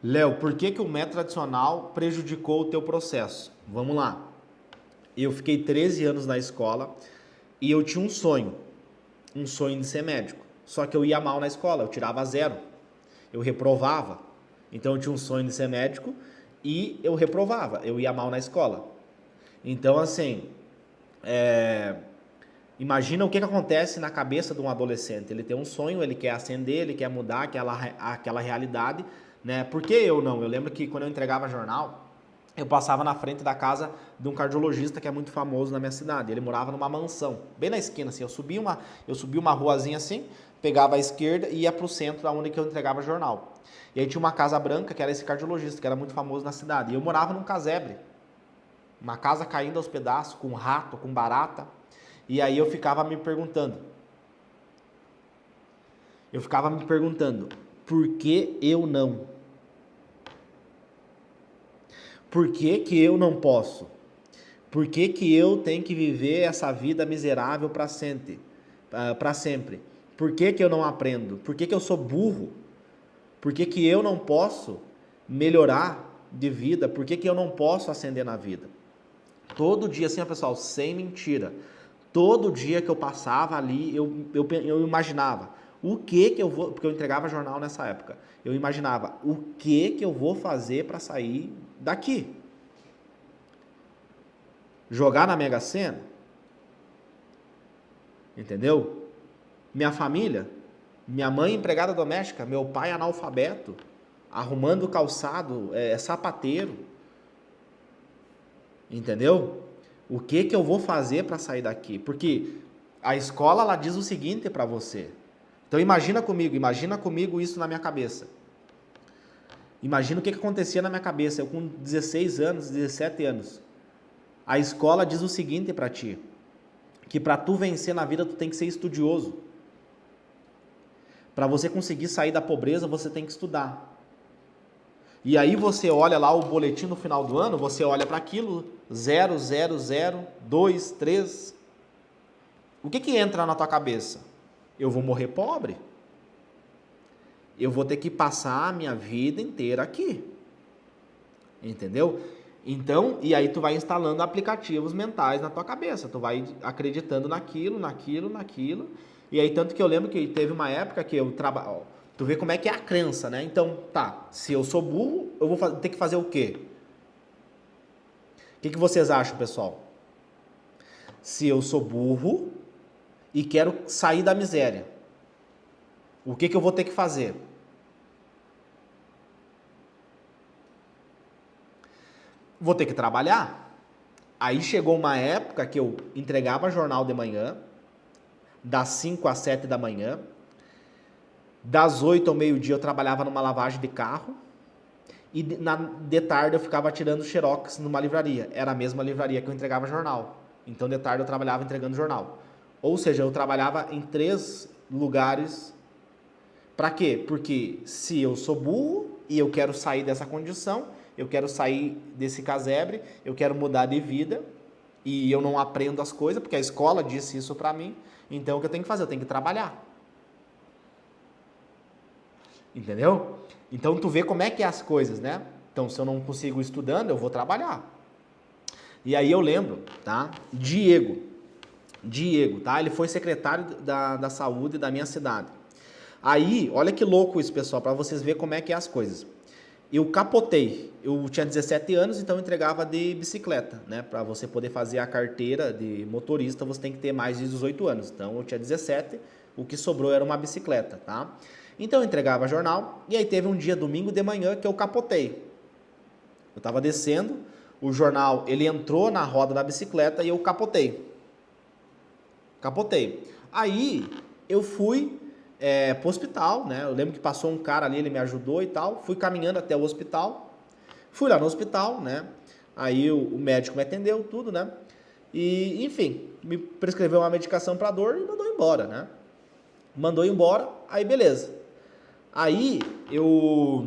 Léo, por que que o método tradicional prejudicou o teu processo? Vamos lá. Eu fiquei 13 anos na escola e eu tinha um sonho de ser médico. Só que eu ia mal na escola, eu tirava zero, eu reprovava. Então eu tinha um sonho de ser médico e eu reprovava, eu ia mal na escola. Então assim, imagina o que que acontece na cabeça de um adolescente. Ele tem um sonho, ele quer ascender, ele quer mudar aquela realidade, né? Por que eu não? Eu lembro que quando eu entregava jornal, eu passava na frente da casa de um cardiologista que é muito famoso na minha cidade. Ele morava numa mansão, bem na esquina, assim. Eu subia uma ruazinha assim, pegava a esquerda e ia pro centro, da onde que eu entregava jornal. E aí tinha uma casa branca, que era esse cardiologista, que era muito famoso na cidade. E eu morava num casebre, uma casa caindo aos pedaços, com rato, com barata. E aí eu ficava me perguntando, por que eu não? Por que que eu não posso? Por que que eu tenho que viver essa vida miserável para sempre? Para sempre? Por que que eu não aprendo? Por que que eu sou burro? Por que que eu não posso melhorar de vida? Por que que eu não posso ascender na vida? Todo dia, assim, ó, pessoal, sem mentira. Todo dia que eu passava ali, eu imaginava o que que eu vou. Porque eu entregava jornal nessa época. Eu imaginava o que que eu vou fazer para sair daqui. Jogar na Mega Sena? Entendeu? Minha família, minha mãe empregada doméstica, meu pai analfabeto, arrumando calçado, sapateiro. Entendeu? O que que eu vou fazer para sair daqui? Porque a escola ela diz o seguinte para você. Então imagina comigo isso na minha cabeça. Imagina o que que acontecia na minha cabeça, eu com 16 anos, 17 anos. A escola diz o seguinte para ti, que para tu vencer na vida tu tem que ser estudioso. Para você conseguir sair da pobreza, você tem que estudar. E aí você olha lá o boletim no final do ano, você olha para aquilo, 0, 0, 0, 2, 3. O que que entra na tua cabeça? Eu vou morrer pobre. Eu vou ter que passar a minha vida inteira aqui. Entendeu? Então, e aí tu vai instalando aplicativos mentais na tua cabeça. Tu vai acreditando naquilo. E aí, tanto que eu lembro que teve uma época que eu trabalho. Tu vê como é que é a crença, né? Então, tá, se eu sou burro, eu vou ter que fazer o quê? O que que vocês acham, pessoal? Se eu sou burro e quero sair da miséria, o que que eu vou ter que fazer? Vou ter que trabalhar. Aí chegou uma época que eu entregava jornal de manhã, das 5 às 7 da manhã, das 8 ao meio-dia eu trabalhava numa lavagem de carro, e de tarde eu ficava tirando xerox numa livraria. Era a mesma livraria que eu entregava jornal. Então de tarde eu trabalhava entregando jornal. Ou seja, eu trabalhava em 3 lugares. Para quê? Porque se eu sou burro e eu quero sair dessa condição, eu quero sair desse casebre, eu quero mudar de vida e eu não aprendo as coisas, porque a escola disse isso para mim, então o que eu tenho que fazer? Eu tenho que trabalhar. Entendeu? Então tu vê como é que é as coisas, né? Então se eu não consigo estudando, eu vou trabalhar. E aí eu lembro, tá? Diego, tá? Ele foi secretário da saúde da minha cidade. Aí, olha que louco isso, pessoal, para vocês verem como é que é as coisas. Eu capotei. Eu tinha 17 anos, então eu entregava de bicicleta, né? Para você poder fazer a carteira de motorista, você tem que ter mais de 18 anos. Então eu tinha 17, o que sobrou era uma bicicleta, tá? Então eu entregava jornal e aí teve um dia, domingo de manhã, que eu capotei. Eu estava descendo, o jornal, ele entrou na roda da bicicleta e eu capotei. Aí eu fui pro hospital, né? Eu lembro que passou um cara ali, ele me ajudou e tal. Fui caminhando até o hospital. Fui lá no hospital, né? Aí o médico me atendeu, tudo, né? E, enfim, me prescreveu uma medicação para dor e mandou embora, né? Mandou embora, aí beleza. Aí eu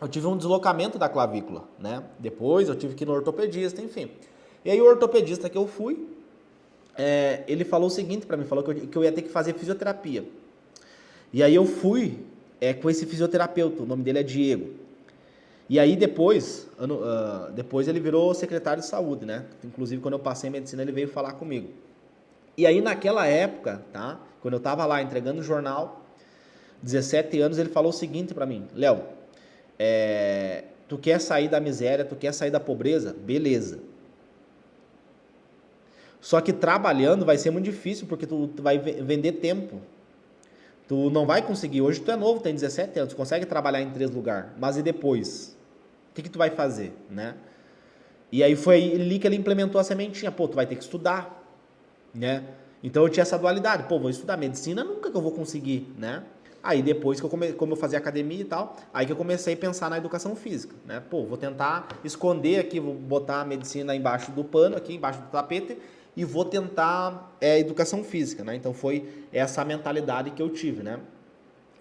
tive um deslocamento da clavícula, né? Depois eu tive que ir no ortopedista, enfim. E aí o ortopedista que eu fui, ele falou o seguinte para mim, falou que eu ia ter que fazer fisioterapia. E aí eu fui é com esse fisioterapeuta, o nome dele é Diego. E aí depois ele virou secretário de saúde, né? Inclusive quando eu passei em medicina ele veio falar comigo. E aí naquela época, tá? Quando eu tava lá entregando o jornal, 17 anos, ele falou o seguinte para mim: Léo, tu quer sair da miséria, tu quer sair da pobreza? Beleza. Só que trabalhando vai ser muito difícil, porque tu vai vender tempo. Tu não vai conseguir. Hoje tu é novo, tem 17 anos, tu consegue trabalhar em 3 lugares. Mas e depois? O que tu vai fazer, né? E aí foi ali que ele implementou a sementinha. Pô, tu vai ter que estudar, né? Então eu tinha essa dualidade. Pô, vou estudar medicina, nunca que eu vou conseguir, né? Aí depois que como eu fazia academia e tal, aí que eu comecei a pensar na educação física, né? Pô, vou tentar esconder aqui, vou botar a medicina embaixo do pano, aqui embaixo do tapete, e vou tentar educação física, né? Então foi essa mentalidade que eu tive, né?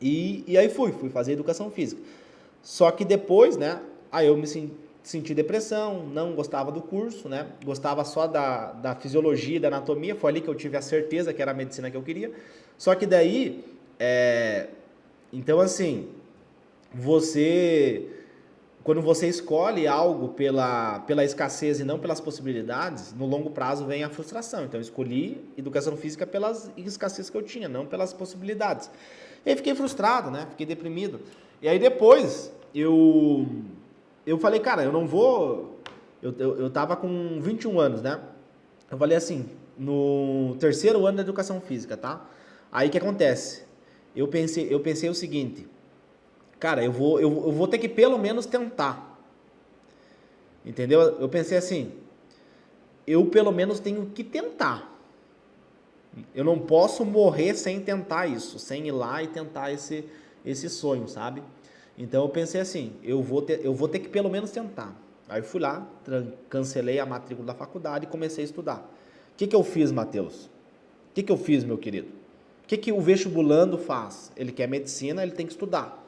E aí fui fazer educação física. Só que depois, né? Aí eu me senti depressão, não gostava do curso, né? Gostava só da fisiologia, da anatomia. Foi ali que eu tive a certeza que era a medicina que eu queria. Só que daí, então assim, quando você escolhe algo pela escassez e não pelas possibilidades, no longo prazo vem a frustração. Então eu escolhi educação física pelas escassez que eu tinha, não pelas possibilidades. E aí fiquei frustrado, né? Fiquei deprimido. E aí depois eu falei, cara, eu não vou... Eu tava com 21 anos, né? Eu falei assim, no terceiro ano da educação física, tá? Aí o que acontece? Eu pensei o seguinte, cara, eu vou ter que pelo menos tentar. Entendeu? Eu pensei assim, eu pelo menos tenho que tentar. Eu não posso morrer sem tentar isso, sem ir lá e tentar esse sonho, sabe? Então eu pensei assim, eu vou ter que pelo menos tentar. Aí eu fui lá, cancelei a matrícula da faculdade e comecei a estudar. O que eu fiz, Matheus? O que eu fiz, meu querido? O que o vestibulando faz? Ele quer medicina, ele tem que estudar.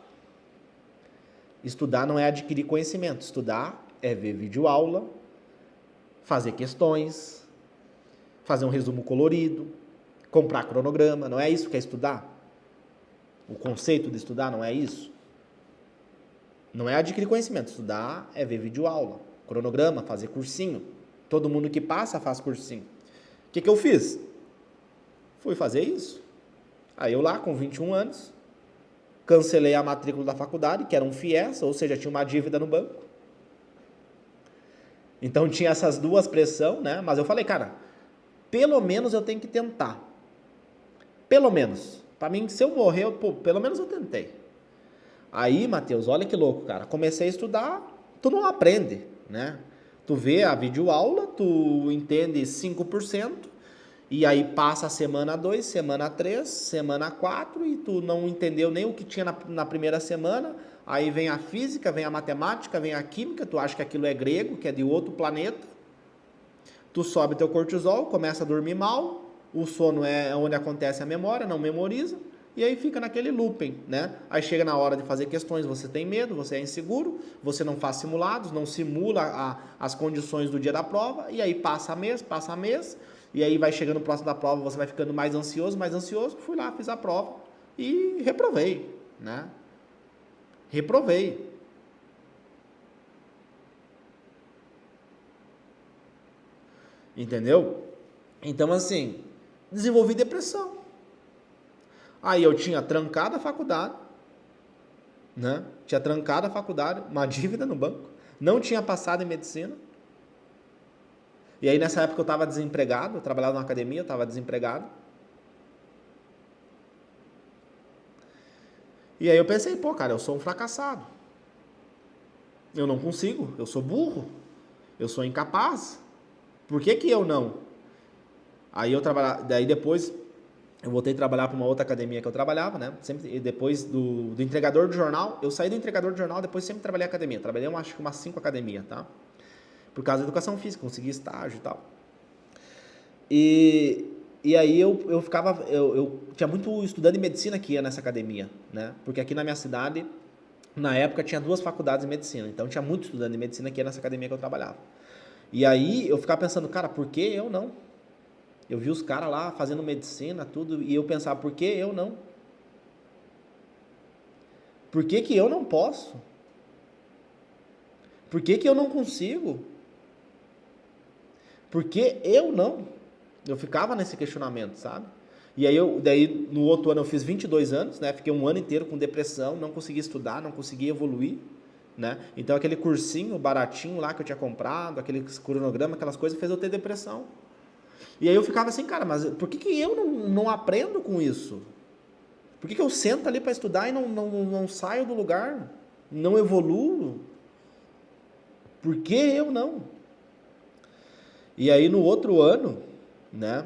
Estudar não é adquirir conhecimento. Estudar é ver videoaula, fazer questões, fazer um resumo colorido, comprar cronograma. Não é isso que é estudar? O conceito de estudar não é isso? Não é adquirir conhecimento. Estudar é ver videoaula, cronograma, fazer cursinho. Todo mundo que passa faz cursinho. O que eu fiz? Fui fazer isso. Aí eu lá, com 21 anos, cancelei a matrícula da faculdade, que era um FIES, ou seja, tinha uma dívida no banco. Então tinha essas duas pressões, né? Mas eu falei, cara, pelo menos eu tenho que tentar. Pelo menos. Para mim, se eu morrer, pelo menos eu tentei. Aí, Matheus, olha que louco, cara. Comecei a estudar, tu não aprende, né? Tu vê a videoaula, tu entende 5%, e aí passa a semana 2, semana 3, semana 4, e tu não entendeu nem o que tinha na primeira semana. Aí vem a física, vem a matemática, vem a química, tu acha que aquilo é grego, que é de outro planeta. Tu sobe teu cortisol, começa a dormir mal, o sono é onde acontece a memória, não memoriza, e aí fica naquele looping, né? Aí chega na hora de fazer questões, você tem medo, você é inseguro, você não faz simulados, não simula as condições do dia da prova, e aí passa mês, e aí vai chegando próximo da prova, você vai ficando mais ansioso, fui lá, fiz a prova e reprovei, né? Reprovei. Entendeu? Então, assim, desenvolvi depressão. Aí eu tinha trancado a faculdade, né? Tinha trancado a faculdade, uma dívida no banco, não tinha passado em medicina. E aí nessa época eu estava desempregado, eu trabalhava na academia, eu estava desempregado. E aí eu pensei, pô, cara, eu sou um fracassado. Eu não consigo, eu sou burro, eu sou incapaz. Por que eu não? Aí eu trabalhava, daí depois eu voltei a trabalhar para uma outra academia que eu trabalhava, né? Sempre, depois do entregador de jornal, eu saí do entregador de jornal, depois sempre trabalhei em academia. Trabalhei acho que umas 5 academias, tá? Por causa da educação física, consegui estágio e tal. E aí eu ficava, eu tinha muito estudante de medicina que ia nessa academia, né? Porque aqui na minha cidade, na época, tinha 2 faculdades de medicina. Então tinha muito estudante de medicina que ia nessa academia que eu trabalhava. E aí eu ficava pensando, cara, por que eu não? Eu vi os caras lá fazendo medicina, tudo, e eu pensava, por que eu não? Por que que eu não posso? Por que que eu não consigo? Por que eu não? Eu ficava nesse questionamento, sabe? E aí, daí no outro ano eu fiz 22 anos, né? Fiquei um ano inteiro com depressão, não consegui estudar, não consegui evoluir, né? Então aquele cursinho baratinho lá que eu tinha comprado, aquele cronograma, aquelas coisas, fez eu ter depressão. E aí eu ficava assim, cara, mas por que que eu não aprendo com isso? Por que que eu sento ali para estudar e não saio do lugar? Não evoluo? Por que eu não? E aí no outro ano, né?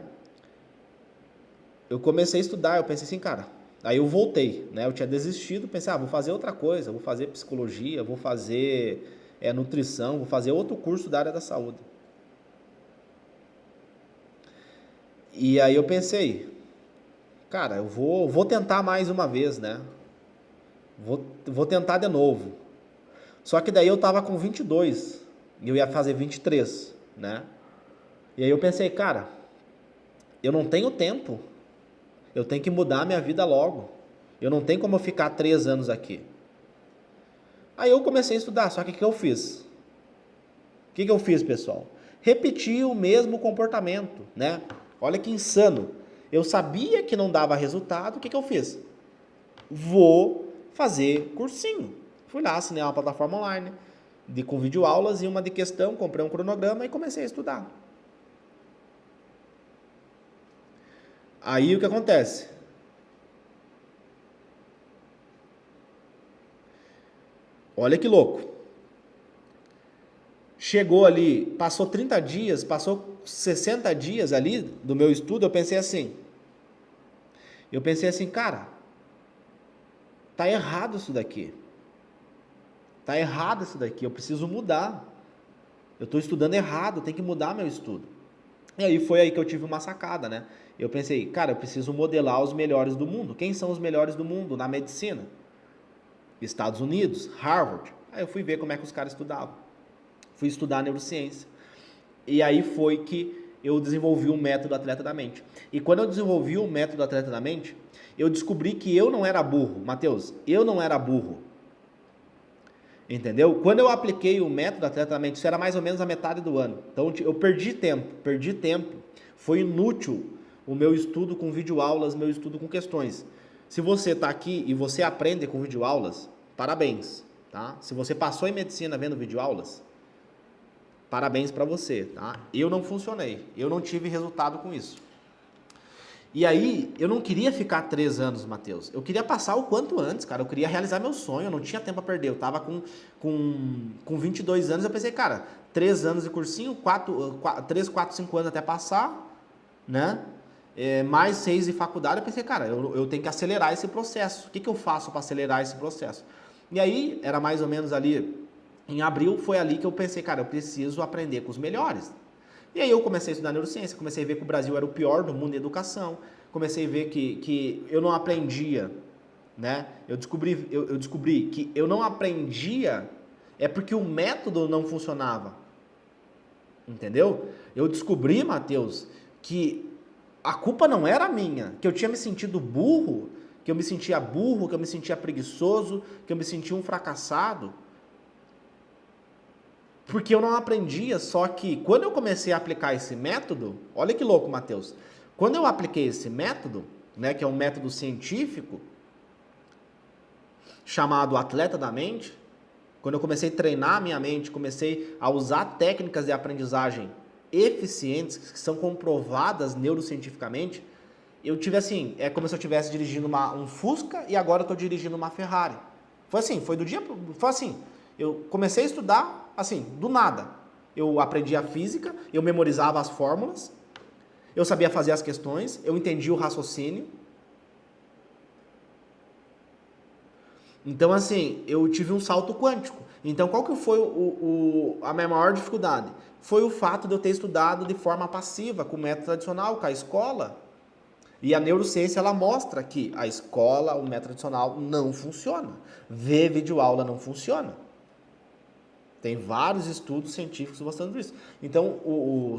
Eu comecei a estudar, eu pensei assim, cara, aí eu voltei, né? Eu tinha desistido, pensei, vou fazer outra coisa, vou fazer psicologia, vou fazer nutrição, vou fazer outro curso da área da saúde. E aí eu pensei, cara, eu vou tentar mais uma vez, né? Vou tentar de novo. Só que daí eu tava com 22 e eu ia fazer 23, né? E aí eu pensei, cara, eu não tenho tempo. Eu tenho que mudar a minha vida logo. Eu não tenho como eu ficar 3 anos aqui. Aí eu comecei a estudar, só que o que eu fiz? O que eu fiz, pessoal? Repeti o mesmo comportamento, né? Olha que insano. Eu sabia que não dava resultado, o que eu fiz? Vou fazer cursinho. Fui lá, assinei uma plataforma online com videoaulas e uma de questão, comprei um cronograma e comecei a estudar. Aí o que acontece? Olha que louco. Chegou ali, passou 30 dias, passou 60 dias ali do meu estudo, eu pensei assim, cara, tá errado isso daqui. Tá errado isso daqui, eu preciso mudar. Eu estou estudando errado, tem que mudar meu estudo. E aí foi aí que eu tive uma sacada, né? Eu pensei, cara, eu preciso modelar os melhores do mundo. Quem são os melhores do mundo na medicina? Estados Unidos, Harvard. Aí eu fui ver como é que os caras estudavam. Fui estudar neurociência. E aí foi que eu desenvolvi o método Atleta da Mente. E quando eu desenvolvi o método Atleta da Mente, eu descobri que eu não era burro. Matheus, eu não era burro. Entendeu? Quando eu apliquei o método Atleta da Mente, isso era mais ou menos a metade do ano. Então eu perdi tempo. Foi inútil o meu estudo com videoaulas, meu estudo com questões. Se você está aqui e você aprende com videoaulas, parabéns, tá? Se você passou em medicina vendo videoaulas, parabéns para você, tá? Eu não funcionei, eu não tive resultado com isso. E aí, eu não queria ficar 3 anos, Matheus. Eu queria passar o quanto antes, cara. Eu queria realizar meu sonho, eu não tinha tempo a perder. Eu tava com 22 anos, eu pensei, cara, 3 anos de cursinho, 3, 4, 5 anos até passar, né? Mais 6 de faculdade. Eu pensei, cara, eu tenho que acelerar esse processo. O que eu faço para acelerar esse processo? E aí, era mais ou menos ali, em abril, foi ali que eu pensei, cara, eu preciso aprender com os melhores. E aí eu comecei a estudar neurociência, comecei a ver que o Brasil era o pior do mundo em educação, comecei a ver que eu não aprendia, né? Eu descobri que eu não aprendia é porque o método não funcionava, entendeu? Eu descobri, Matheus, que a culpa não era minha, que eu tinha me sentido burro, que eu me sentia preguiçoso, que eu me sentia um fracassado, porque eu não aprendia, só que quando eu comecei a aplicar esse método, olha que louco, Matheus. Quando eu apliquei esse método, né, que é um método científico, chamado Atleta da Mente, quando eu comecei a treinar a minha mente, comecei a usar técnicas de aprendizagem eficientes, que são comprovadas neurocientificamente, eu tive assim, é como se eu estivesse dirigindo um Fusca e agora eu estou dirigindo uma Ferrari. Foi assim, foi assim, eu comecei a estudar, assim, do nada. Eu aprendi a física, eu memorizava as fórmulas, eu sabia fazer as questões, eu entendia o raciocínio. Então, assim, eu tive um salto quântico. Então, qual que foi a minha maior dificuldade? Foi o fato de eu ter estudado de forma passiva, com o método tradicional, com a escola. E a neurociência, ela mostra que a escola, o método tradicional, não funciona. Ver videoaula não funciona. Tem vários estudos científicos mostrando isso. Então,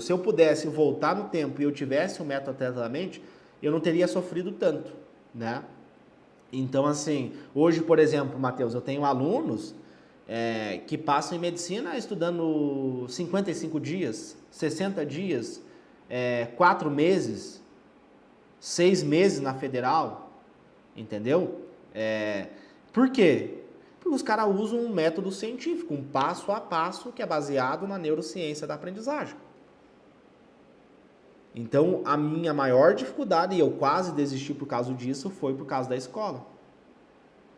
se eu pudesse voltar no tempo e eu tivesse um método Atleta da Mente, eu não teria sofrido tanto, né? Então, assim, hoje, por exemplo, Matheus, eu tenho alunos que passam em medicina estudando 55 dias, 60 dias, 4 meses, 6 meses na federal, entendeu? Por quê? Porque os caras usam um método científico, um passo a passo que é baseado na neurociência da aprendizagem. Então, a minha maior dificuldade, e eu quase desisti por causa disso, foi por causa da escola.